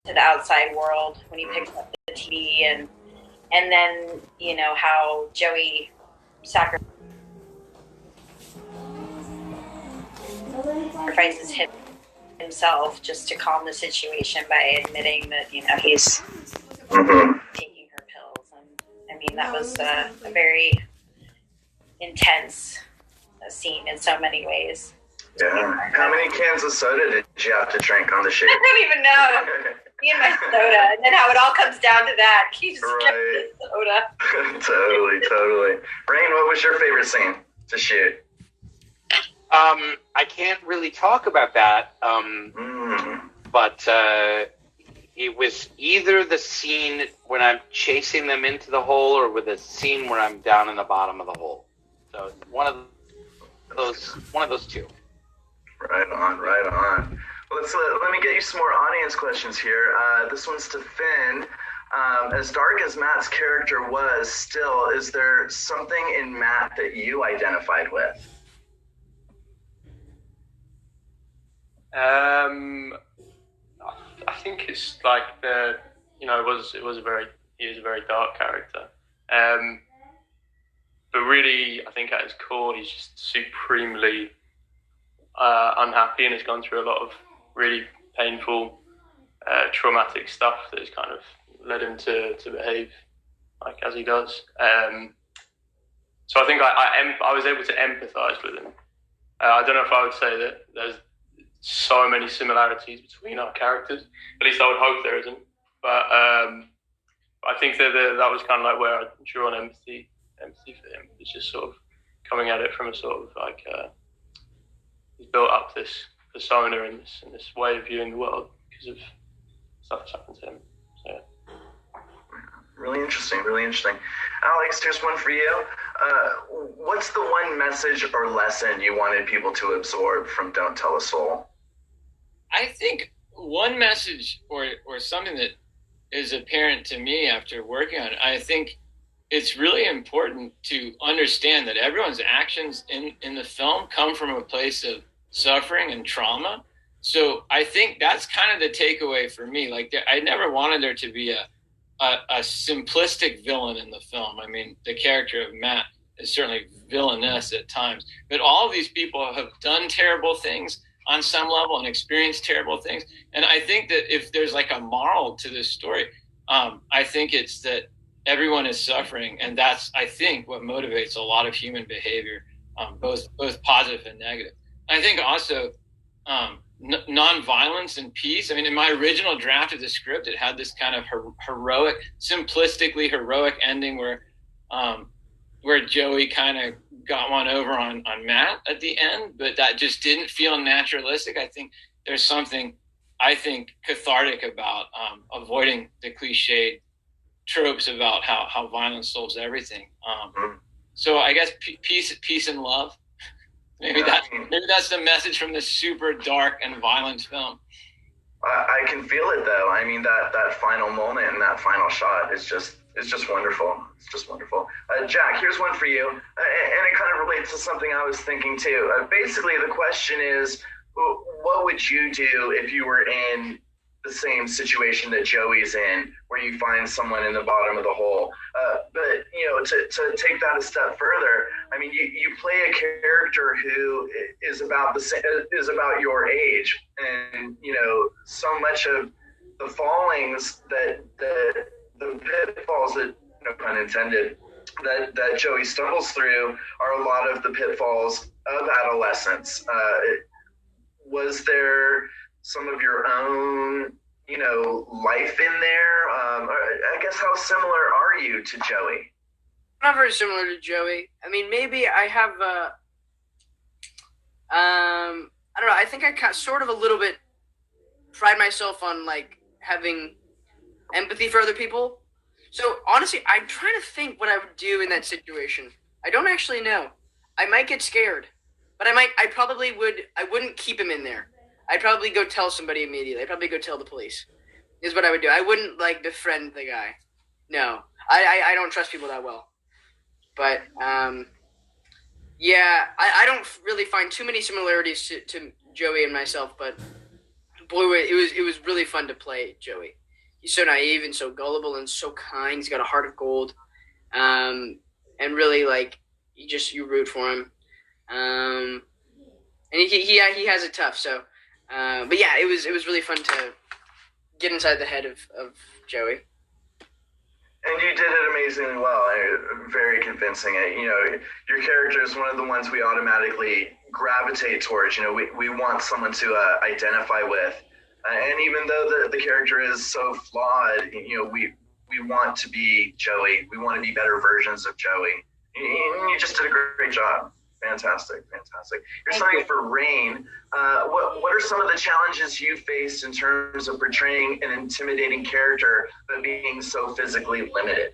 the outside world when he picks up the TV, and then how Joey sacrifices himself just to calm the situation by admitting that he's taking her pills. And I mean, that was a very intense scene in so many ways. Yeah. How many cans of soda did you have to drink on the shoot? I don't even know. Me and my soda, and then how it all comes down to that. He just kept the soda. Totally. Rain, what was your favorite scene to shoot? I can't really talk about that, but it was either the scene when I'm chasing them into the hole, or with the scene where I'm down in the bottom of the hole. So one of those two. Right on. Well, let me get you some more audience questions here. This one's to Finn. As dark as Matt's character was, still, is there something in Matt that you identified with? I think it's like he is a very dark character. But really, I think at his core, he's just supremely unhappy and has gone through a lot of really painful, traumatic stuff that has kind of led him to behave like as he does. So I think I was able to empathize with him. I don't know if I would say that there's so many similarities between our characters. At least I would hope there isn't. But I think that was kind of like where I drew on empathy for him. It's just sort of coming at it from a sort of like he's built up this persona in this way of viewing the world because of stuff that's happened to him. So yeah. Really interesting. Alex, here's one for you. What's the one message or lesson you wanted people to absorb from Don't Tell a Soul? I think one message or something that is apparent to me after working on it, I think it's really important to understand that everyone's actions in the film come from a place of suffering and trauma. So I think that's kind of the takeaway for me. Like, I never wanted there to be a simplistic villain in the film. I mean, the character of Matt is certainly villainous at times, but all of these people have done terrible things on some level and experienced terrible things. And I think that if there's like a moral to this story, I think it's that everyone is suffering, and that's, I think, what motivates a lot of human behavior, both positive and negative. I think also nonviolence and peace. I mean, in my original draft of the script, it had this kind of simplistically heroic ending where Joey kind of got one over on Matt at the end, but that just didn't feel naturalistic. I think there's something, cathartic about avoiding the cliched tropes about how violence solves everything. So I guess peace and love. Maybe that's the message from this super dark and violent film. I can feel it though. I mean, that final moment and that final shot is just wonderful. It's just wonderful. Jack, here's one for you, and it kind of relates to something I was thinking too. Basically, the question is, what would you do if you were in the same situation that Joey's in, where you find someone in the bottom of the hole? But to take that a step further, I mean, you play a character who is about your age, and so much of the fallings that the pitfalls that, no pun intended, that Joey stumbles through are a lot of the pitfalls of adolescence. Was there some of your own, life in there? I guess, how similar are you to Joey? Not very similar to Joey. I mean, maybe I have I don't know. I think I sort of a little bit pride myself on like having empathy for other people. So honestly, I'm trying to think what I would do in that situation. I don't actually know. I might get scared, but I wouldn't keep him in there. I'd probably go tell somebody immediately. I'd probably go tell the police, is what I would do. I wouldn't like befriend the guy. No, I don't trust people that well. But yeah, I don't really find too many similarities to Joey and myself, but boy, it was really fun to play Joey. He's so naive and so gullible and so kind. He's got a heart of gold, and really like you root for him. And he has it tough. So, but yeah, it was really fun to get inside the head of Joey. And you did it amazingly well. Very convincing. Your character is one of the ones we automatically gravitate towards. We want someone to identify with. And even though the character is so flawed, we want to be Joey. We want to be better versions of Joey. You just did a great job. Fantastic. You're starting for Rain. What are some of the challenges you faced in terms of portraying an intimidating character but being so physically limited?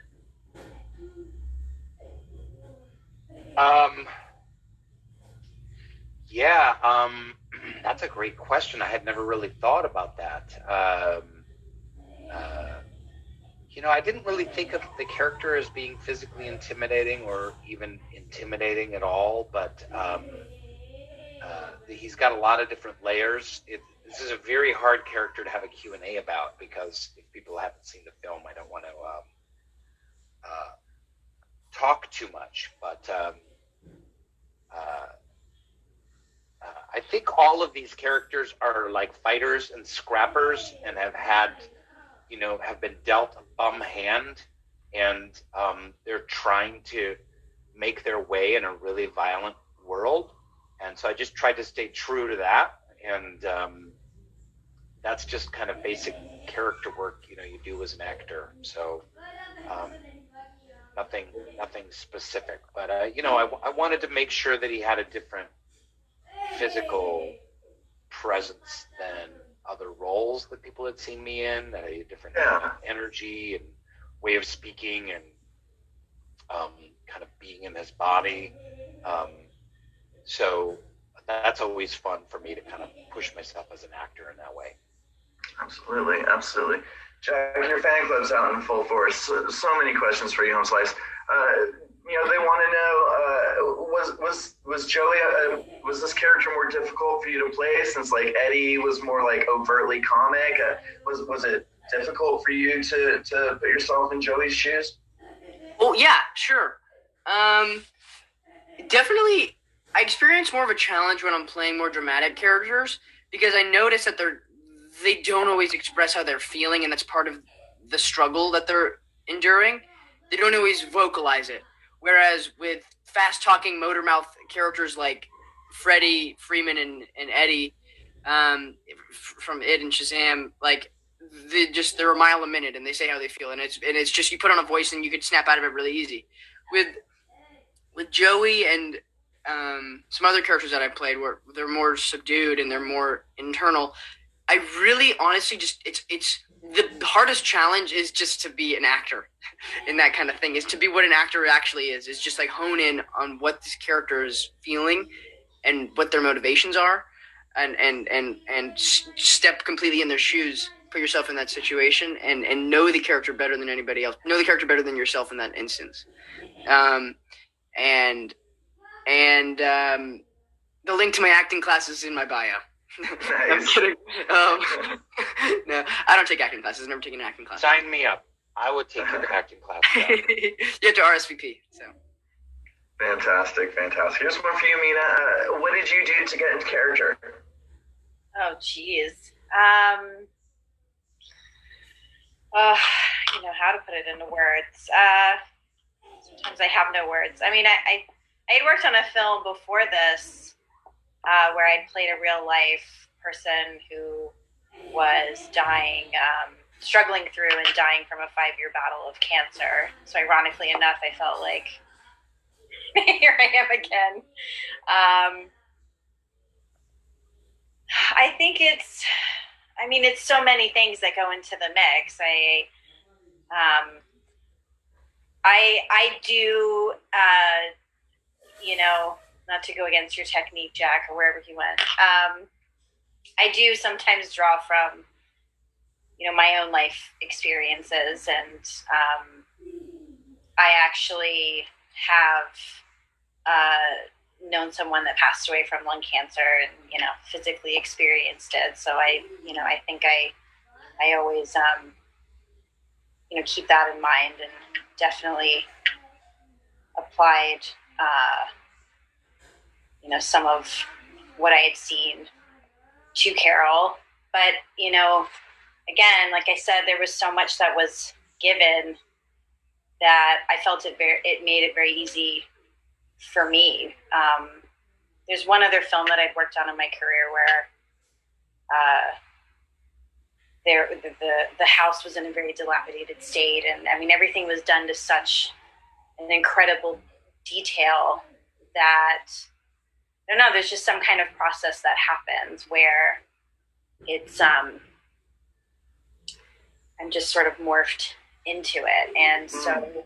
That's a great question. I had never really thought about that. I didn't really think of the character as being physically intimidating or even intimidating at all, but he's got a lot of different layers. This is a very hard character to have a Q&A about, because if people haven't seen the film, I don't want to talk too much, but I think all of these characters are like fighters and scrappers and have been dealt a bum hand, and they're trying to make their way in a really violent world. And so I just tried to stay true to that. And that's just kind of basic character work, you do as an actor. So nothing specific, but I wanted to make sure that he had a different physical presence than other roles that people had seen me in, that a different energy and way of speaking and kind of being in his body. So that's always fun for me to kind of push myself as an actor in that way. Absolutely. Jack, your fan club's out in full force. So many questions for you, Home Slice. They want to know, was Joey, was this character more difficult for you to play, since like Eddie was more like overtly comic? Was it difficult for you to put yourself in Joey's shoes? Oh yeah, sure. Definitely, I experience more of a challenge when I'm playing more dramatic characters, because I notice that they don't always express how they're feeling, and that's part of the struggle that they're enduring. They don't always vocalize it. Whereas with fast-talking motor mouth characters like Freddie Freeman and Eddie from It and Shazam, like they're a mile a minute and they say how they feel, and it's just you put on a voice and you could snap out of it really easy. With Joey and some other characters that I played, where they're more subdued and they're more internal, I really honestly it's the hardest challenge is just to be an actor in that kind of thing, is to be what an actor actually is just like hone in on what this character is feeling and what their motivations are, and step completely in their shoes, put yourself in that situation, and know the character better than anybody else, know the character better than yourself in that instance. And the link to my acting classes is in my bio. Nice. I'm kidding. No, I don't take acting classes. I've never taken an acting class. Sign me up. I would take your acting class. You have to RSVP. So. Fantastic. Here's one for you, Mina. What did you do to get into character? Oh, geez. How to put it into words. Sometimes I have no words. I mean, I had worked on a film before this where I'd played a real life person who was dying, struggling through and dying from a 5-year battle of cancer. So ironically enough, I felt like here I am again. I think it's so many things that go into the mix. I do, not to go against your technique, Jack, or wherever you went. I do sometimes draw from, my own life experiences, and I actually have known someone that passed away from lung cancer and, physically experienced it. So I think I always, keep that in mind, and definitely applied, some of what I had seen to Carol. But, again, like I said, there was so much that was given that I felt it made it very easy for me. There's one other film that I'd worked on in my career where the house was in a very dilapidated state, and I mean everything was done to such an incredible detail that I don't know. There's just some kind of process that happens where it's I'm just sort of morphed into it, and so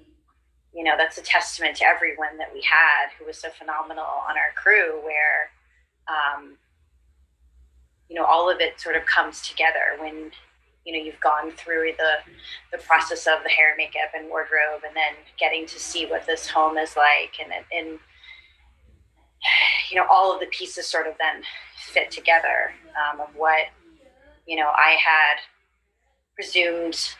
that's a testament to everyone that we had who was so phenomenal on our crew, where all of it sort of comes together when you've gone through the process of the hair, makeup, and wardrobe, and then getting to see what this home is like, and all of the pieces sort of then fit together of what I had presumed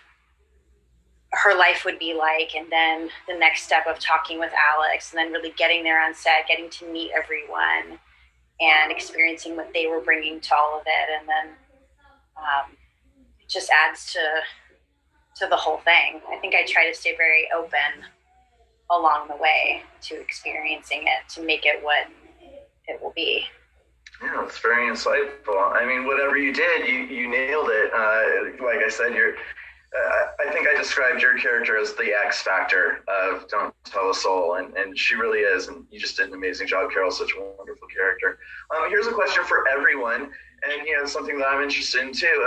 her life would be like, and then the next step of talking with Alex, and then really getting there on set, getting to meet everyone and experiencing what they were bringing to all of it, and then it just adds to the whole thing. I think I try to stay very open along the way to experiencing it to make it what it will be. Yeah, it's very insightful. I mean, whatever you did, you nailed it. Like I said, I think I described your character as the X factor of Don't Tell a Soul, and she really is, and you just did an amazing job, Carol. Such a wonderful character. Here's a question for everyone, and something that I'm interested in too.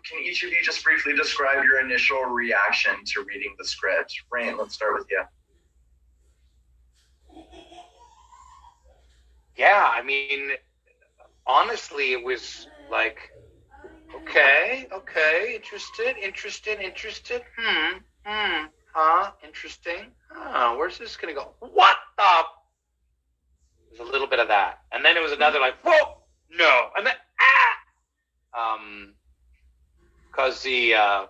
Can each of you just briefly describe your initial reaction to reading the script? Rain, let's start with you. Yeah, I mean, honestly, it was like, okay, interested, interesting. Where's this gonna go? What the? There's a little bit of that, and then it was another like, whoa, no, and then because the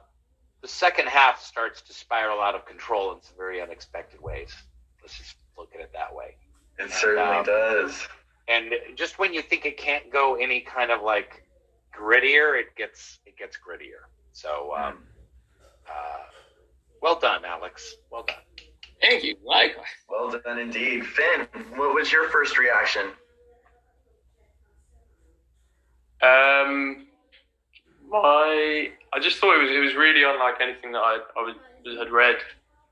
second half starts to spiral out of control in some very unexpected ways. Let's just look at it that way. It certainly does. And just when you think it can't go any kind of like grittier, it gets grittier. So, well done, Alex. Well done. Thank you. Likewise. Well done indeed. Finn, what was your first reaction? I just thought it was really unlike anything that I had read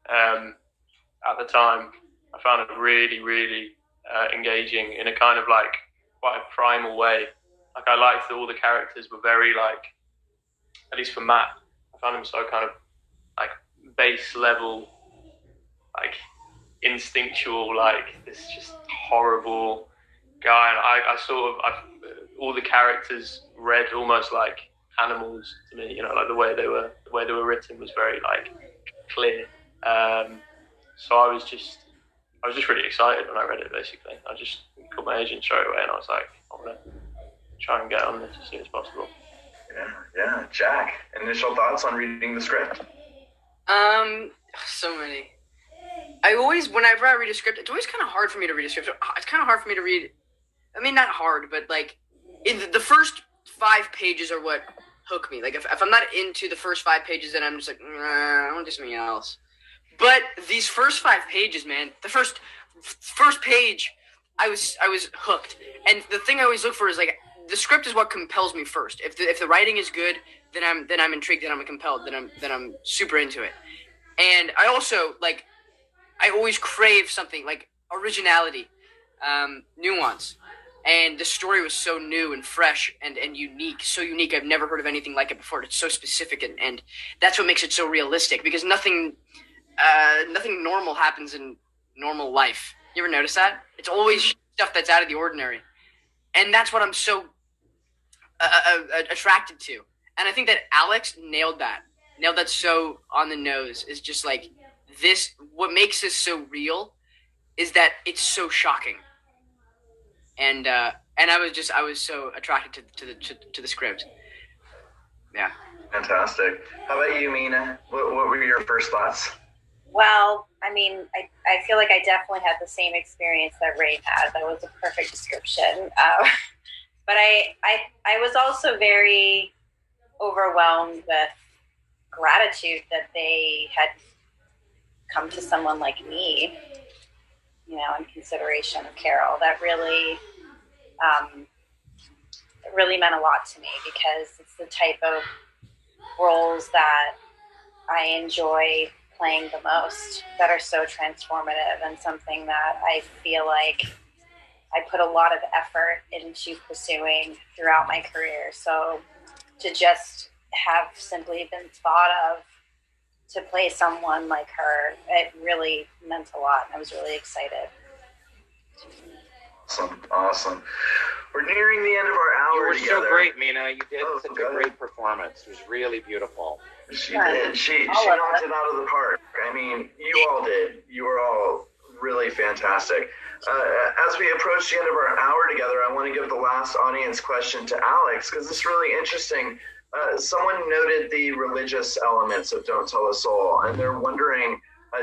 at the time. I found it really, really engaging in a kind of like quite a primal way. Like I liked that all the characters were very like, at least for Matt, I found him so kind of like base level, like instinctual, like this just horrible guy. And I all the characters read almost like animals to me. Like the way they were written was very like clear. So I was just really excited when I read it. Basically, I just called my agent straight away, and I was like, I want to try and get on this as soon as possible. Yeah. Jack, initial thoughts on reading the script? So many. Whenever I read a script, it's always kind of hard for me to read a script. It's kind of hard for me to read. I mean, not hard, but like the first 5 pages are what hook me. Like if I'm not into the first 5 pages, then I'm just like, I want to do something else. But these first 5 pages, man, the first page, I was hooked. And the thing I always look for is like the script is what compels me first. If the writing is good, then I'm intrigued, then I'm compelled, then I'm super into it. And I also like I always crave something like originality, nuance. And the story was so new and fresh and unique, so unique. I've never heard of anything like it before. It's so specific, and that's what makes it so realistic, because nothing normal happens in normal life. You ever notice that? It's always stuff that's out of the ordinary. And that's what I'm so attracted to. And I think that Alex nailed that so on the nose. Is just like this, what makes this so real is that it's so shocking. And I was so attracted to the script. Yeah. Fantastic. How about you, Mina? What were your first thoughts? Well, I mean, I feel like I definitely had the same experience that Ray had. That was a perfect description. But I was also very overwhelmed with gratitude that they had come to someone like me, you know, in consideration of Carol. That really, it really meant a lot to me because it's the type of roles that I enjoy playing the most, that are so transformative, and something that I feel like I put a lot of effort into pursuing throughout my career. So to just have simply been thought of to play someone like her, it really meant a lot. I was really excited. Awesome. We're nearing the end of our hour You were together. so great, Mina. You did such a good. great performance. It was really beautiful. She did. She knocked it out of the park. I mean, you all did. You were all really fantastic. As we approach the end of our hour together, I want to give the last audience question to Alex, because it's really interesting. Someone noted the religious elements of Don't Tell a Soul, and they're wondering,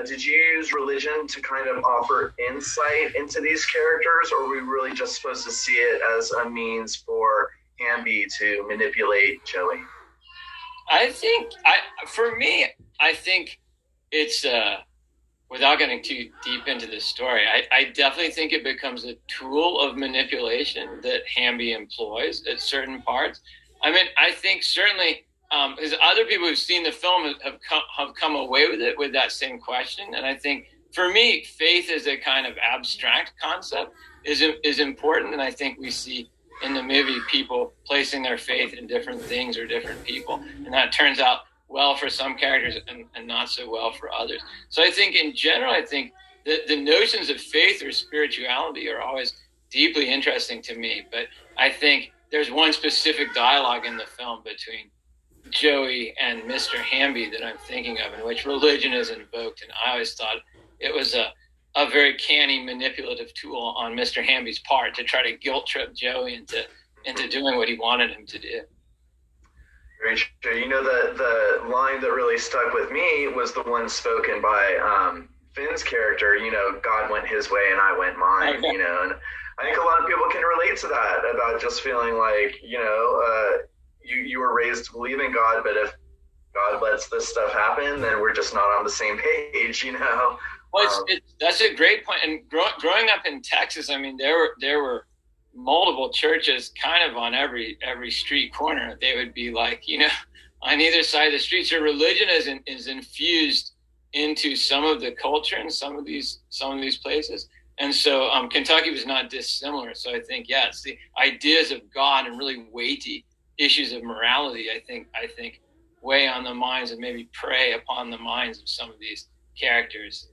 did you use religion to kind of offer insight into these characters, or were we really just supposed to see it as a means for Hamby to manipulate Joey? I think, for me, I think it's, without getting too deep into this story, I definitely think it becomes a tool of manipulation that Hamby employs at certain parts. I mean, I think certainly, because other people who've seen the film have come away with it with that same question. And I think for me, faith as a kind of abstract concept is important. And I think we see in the movie people placing their faith in different things or different people. And that turns out well for some characters and not so well for others. So I think in general, I think the notions of faith or spirituality are always deeply interesting to me. But I think there's one specific dialogue in the film between Joey and Mr. Hamby that I'm thinking of, in which religion is invoked. And I always thought it was a very canny, manipulative tool on Mr. Hamby's part to try to guilt trip Joey into doing what he wanted him to do. Very true. You know, the line that really stuck with me was the one spoken by Finn's character, you know, God went his way and I went mine, okay. You know, and I think a lot of people can relate to that, about just feeling like, you know, you were raised to believe in God, but if God lets this stuff happen, then we're just not on the same page, you know. Well, that's a great point. And growing up in Texas, I mean, there were multiple churches kind of on every street corner. They would be like, you know, on either side of the street. So religion is infused into some of the culture in some of these places. And so Kentucky was not dissimilar. So I think, yeah, it's the ideas of God and really weighty issues of morality, I think weigh on the minds and maybe prey upon the minds of some of these characters.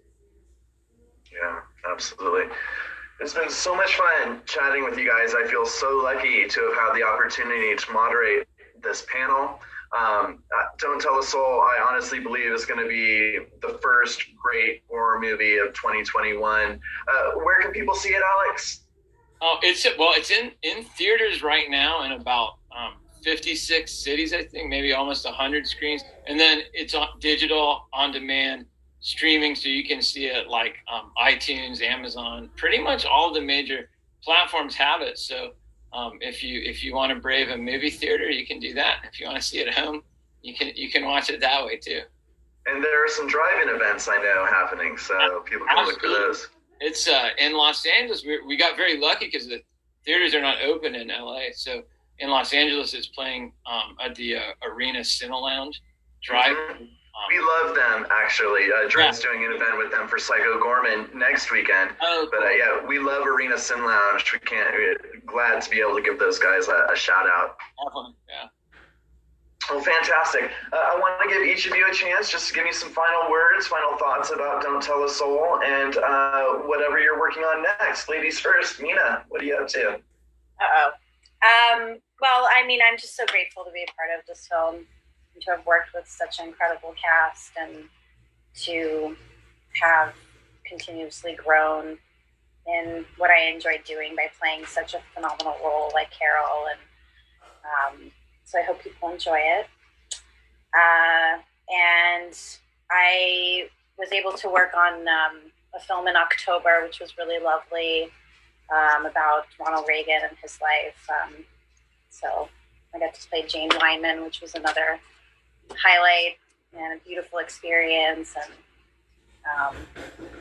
Yeah, absolutely. It's been so much fun chatting with you guys. I feel so lucky to have had the opportunity to moderate this panel. Don't Tell a Soul, I honestly believe, is going to be the first great horror movie of 2021. Where can people see it, Alex? Oh, it's in theaters right now in about 56 cities, I think, maybe almost 100 screens. And then it's on digital, on demand, streaming, so you can see it like iTunes, Amazon, pretty much all the major platforms have it. So if you want to brave a movie theater, you can do that. If you want to see it at home, you can watch it that way too. And there are some drive-in events I know happening, so people can look for those. It's in Los Angeles. We got very lucky because the theaters are not open in LA. So in Los Angeles, it's playing at the Arena Cine Lounge drive. Mm-hmm. We love them, actually. Dre's doing an event with them for Psycho Gorman next weekend. Oh, cool. But yeah, we love Arena Cine Lounge. We're glad to be able to give those guys a shout out. Yeah. Well, fantastic. I want to give each of you a chance just to give me some final words, final thoughts about Don't Tell a Soul, and whatever you're working on next. Ladies first. Mina, what are you up to? Well, I mean, I'm just so grateful to be a part of this film, to have worked with such an incredible cast, and to have continuously grown in what I enjoyed doing by playing such a phenomenal role like Carol, and so I hope people enjoy it. And I was able to work on a film in October, which was really lovely, about Ronald Reagan and his life. So I got to play Jane Wyman, which was another highlight and a beautiful experience.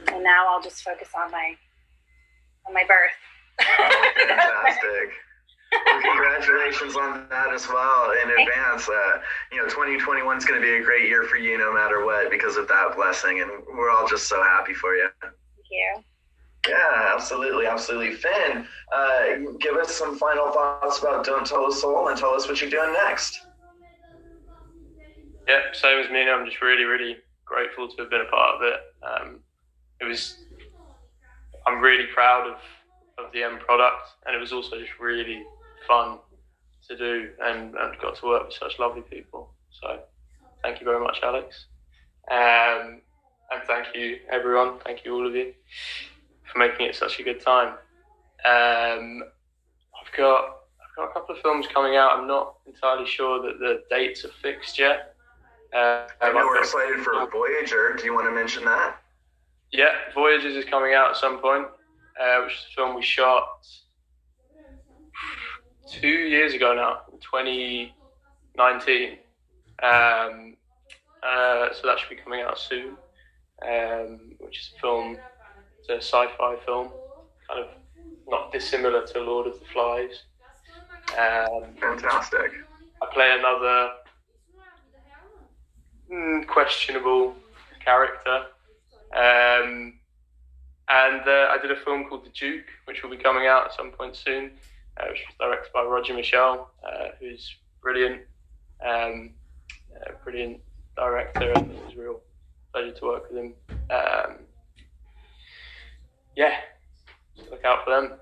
And now I'll just focus on my birth. Oh, fantastic. Well, congratulations on that as well in advance. 2021 is going to be a great year for you no matter what because of that blessing, and we're all just so happy for you. Thank you. Yeah, absolutely. Finn, give us some final thoughts about Don't Tell a Soul and tell us what you're doing next. Yeah, same as me. I'm just really, really grateful to have been a part of it. I'm really proud of the end product, and it was also just really fun to do, and got to work with such lovely people. So thank you very much, Alex. And thank you, everyone. Thank you, all of you, for making it such a good time. I've got a couple of films coming out. I'm not entirely sure that the dates are fixed yet. I know we're excited for Voyager. Do you want to mention that? Yeah, Voyagers is coming out at some point, which is a film we shot 2 years ago now, in 2019. So that should be coming out soon, which is a film, it's a sci-fi film, kind of not dissimilar to Lord of the Flies. Fantastic. I play another questionable character. And I did a film called The Duke, which will be coming out at some point soon, which was directed by Roger Michel, who's brilliant, brilliant director, and it was a real pleasure to work with him. Yeah, so look out for them.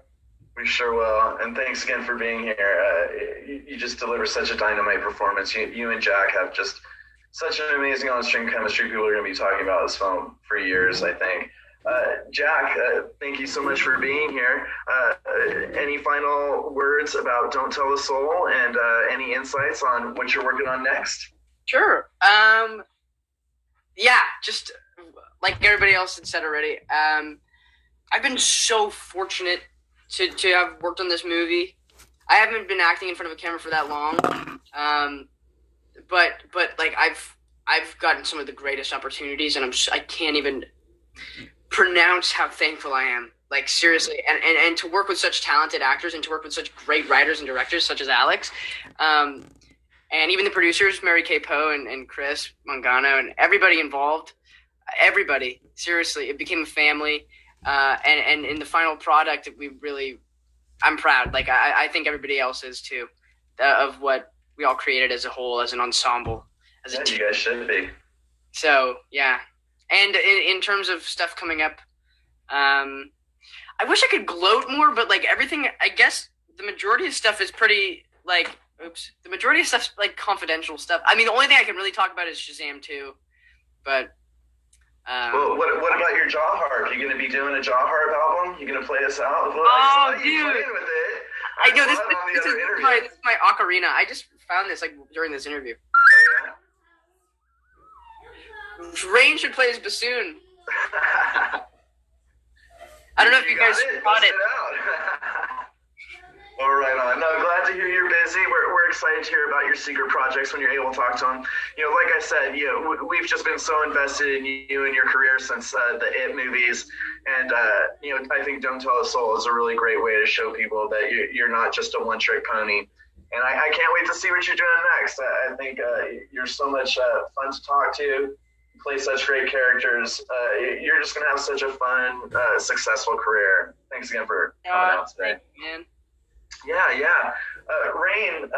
We sure will, and thanks again for being here. You just deliver such a dynamite performance. You and Jack have just such an amazing on-screen chemistry. People are going to be talking about this film for years, I think. Jack, thank you so much for being here. Any final words about Don't Tell a Soul, and any insights on what you're working on next? Sure. Yeah, just like everybody else had said already, I've been so fortunate to have worked on this movie. I haven't been acting in front of a camera for that long, but like I've gotten some of the greatest opportunities, and I can't even pronounce how thankful I am. Like, seriously, and to work with such talented actors, and to work with such great writers and directors such as Alex, and even the producers, Mary Kay Poe and Chris Mangano, and everybody involved. Everybody, seriously, it became a family. And in the final product, I'm proud. Like, I think everybody else is too, of what we all created as a whole, as an ensemble, as a team. You guys should be. So, yeah. And in terms of stuff coming up, I wish I could gloat more, but like everything, I guess the majority of stuff is pretty like, the majority of stuff's like confidential stuff. I mean, the only thing I can really talk about is Shazam 2, but. Well, what about your Jaw Harp? You gonna be doing a Jaw Harp album? You gonna play us out? Well, oh, I saw you playing with it. I know this is my ocarina. I just found this like during this interview. Oh, yeah? Rain should play his bassoon. I don't know if you guys caught it. Well, right on. No, glad to hear you're busy. We're excited to hear about your secret projects when you're able to talk to them. Like I said, we've just been so invested in you and your career since the It movies. And, I think Don't Tell a Soul is a really great way to show people that you're not just a one-trick pony. And I can't wait to see what you're doing next. I think you're so much fun to talk to. You play such great characters. You're just going to have such a fun, successful career. Thanks again for coming out today. Man. Yeah. Rain,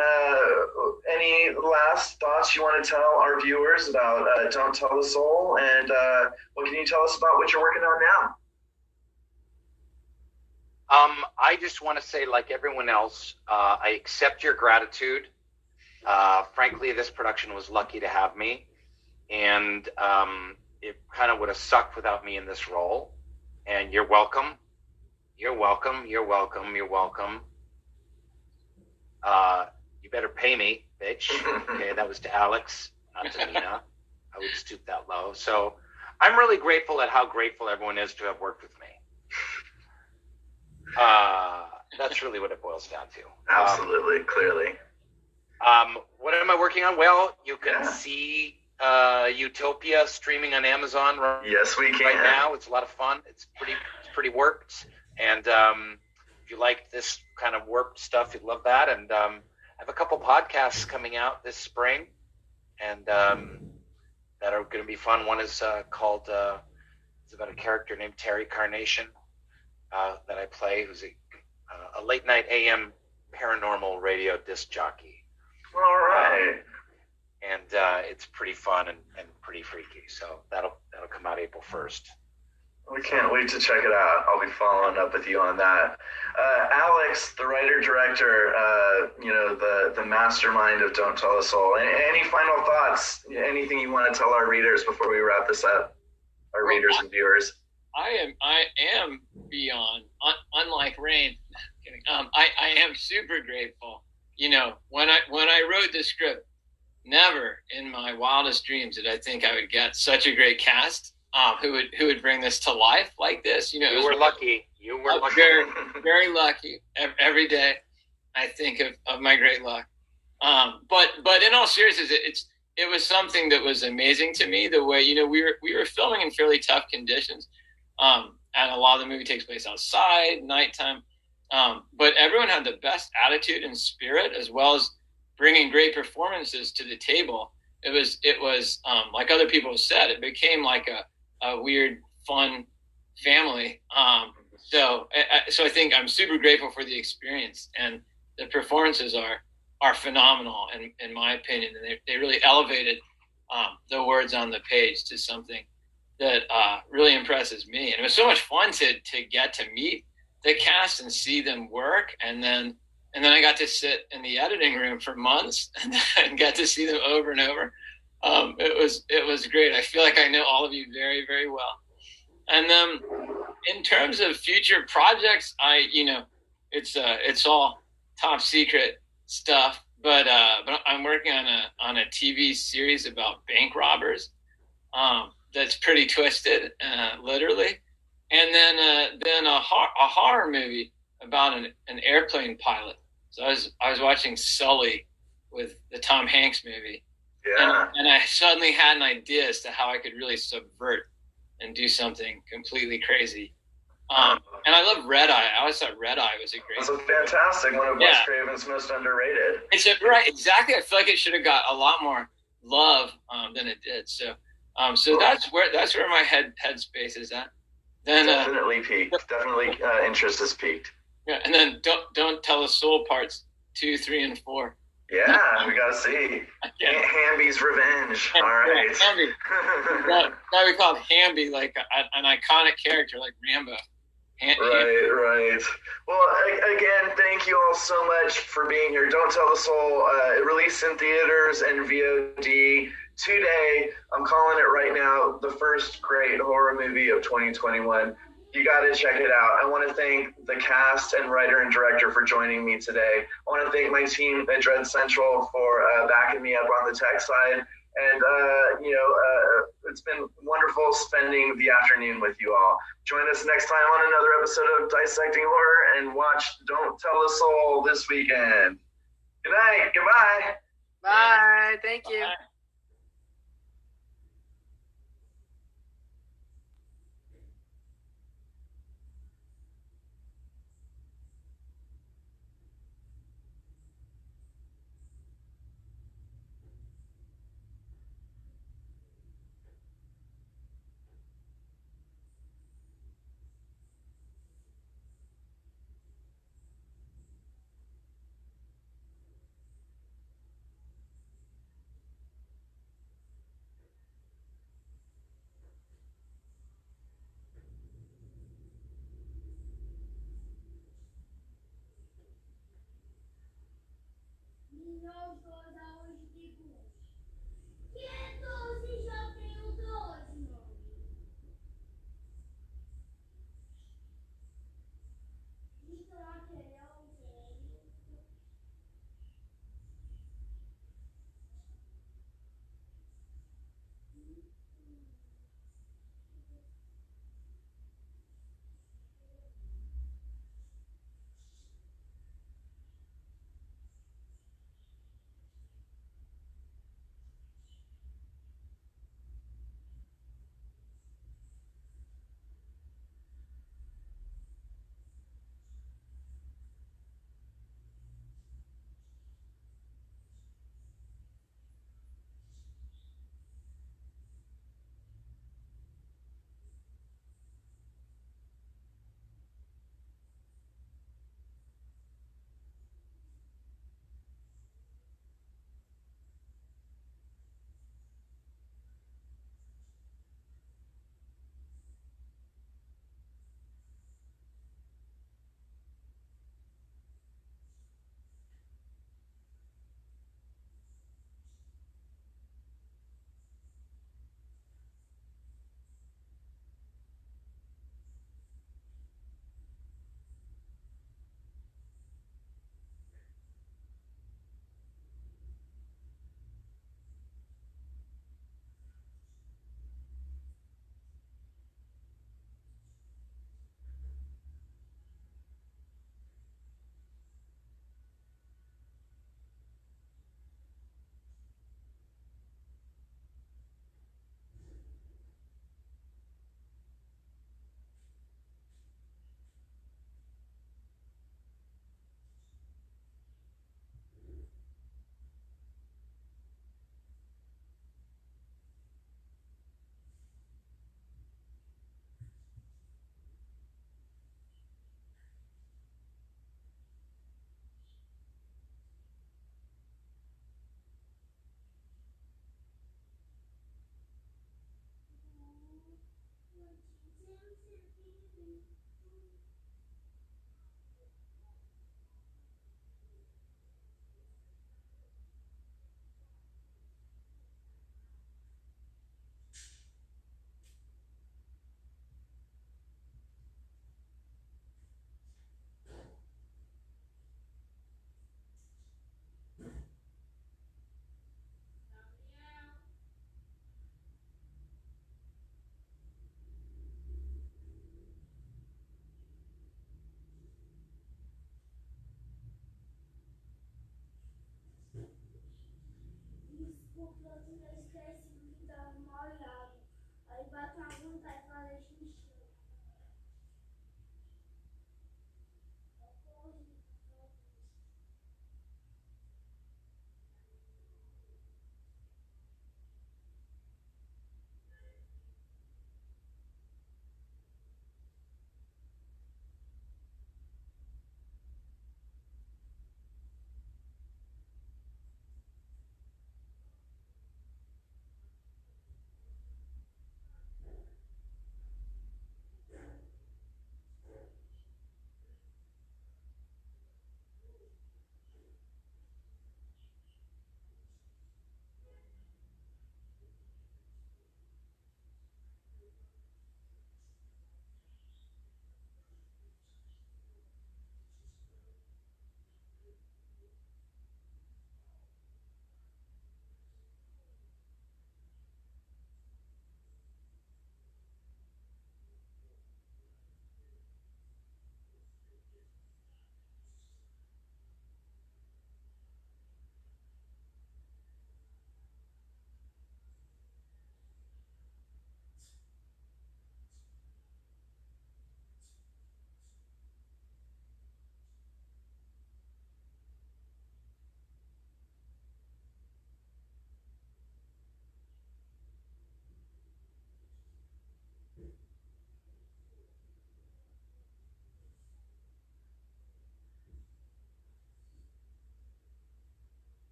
any last thoughts you want to tell our viewers about Don't Tell the Soul? And what can you tell us about what you're working on now? I just want to say, like everyone else, I accept your gratitude. Frankly, this production was lucky to have me. And it kind of would have sucked without me in this role. And you're welcome. You're welcome. You're welcome. You're welcome. You better pay me, bitch. Okay, that was to Alex, not to Nina. I would stoop that low. So I'm really grateful at how grateful everyone is to have worked with me. That's really what it boils down to. Absolutely, clearly. What am I working on? Well, you can see Utopia streaming on Amazon yes, we can. right now. It's a lot of fun. It's pretty warped. And if you like this kind of warped stuff, you'd love that. And I have a couple podcasts coming out this spring, and that are going to be fun. One is called, it's about a character named Terry Carnation that I play, who's a late night AM paranormal radio disc jockey. All right. And it's pretty fun and pretty freaky. So that'll come out April 1st. We can't wait to check it out. I'll be following up with you on that. Alex, the writer-director, the mastermind of Don't Tell Us All. Any final thoughts? Anything you want to tell our readers before we wrap this up? Our readers and viewers. I am beyond, unlike Rain. I am super grateful. You know, when I wrote the script, never in my wildest dreams did I think I would get such a great cast who would bring this to life like this. You know, you were lucky. You were lucky. Very, very lucky. Every day I think of my great luck. But in all seriousness, it was something that was amazing to me. The way, you know, we were filming in fairly tough conditions, and a lot of the movie takes place outside, nighttime. But everyone had the best attitude and spirit, as well as bringing great performances to the table. It was like other people have said, it became like a weird, fun family. So I think I'm super grateful for the experience, and the performances are phenomenal in my opinion. And they really elevated the words on the page to something that really impresses me. And it was so much fun to get to meet the cast and see them work. And then I got to sit in the editing room for months and get to see them over and over. It was great. I feel like I know all of you very, very well. And in terms of future projects, it's all top secret stuff. But I'm working on a TV series about bank robbers. That's pretty twisted, literally. And then a horror movie about an airplane pilot. So I was watching Sully with the Tom Hanks movie. Yeah. And I suddenly had an idea as to how I could really subvert and do something completely crazy. And I love Red Eye. I always thought Red Eye was a great. It's a fantastic one of Wes Craven's most underrated. Right, exactly. I feel like it should have got a lot more love than it did. So that's where my headspace is at. Then definitely peaked. Definitely interest has peaked. Yeah, and then don't tell the soul parts 2, 3, and 4. Yeah, we gotta see. Yeah. Hamby's Revenge. All right. Hamby. Now we call it Hamby, like an iconic character like Rambo. Right. Well, again, thank you all so much for being here. Don't Tell the Soul. It released in theaters and VOD today. I'm calling it right now the first great horror movie of 2021. You got to check it out. I want to thank the cast and writer and director for joining me today. I want to thank my team at Dread Central for backing me up on the tech side. And, it's been wonderful spending the afternoon with you all. Join us next time on another episode of Dissecting Horror and watch Don't Tell the Soul this weekend. Good night. Goodbye. Bye. Thank you. Bye.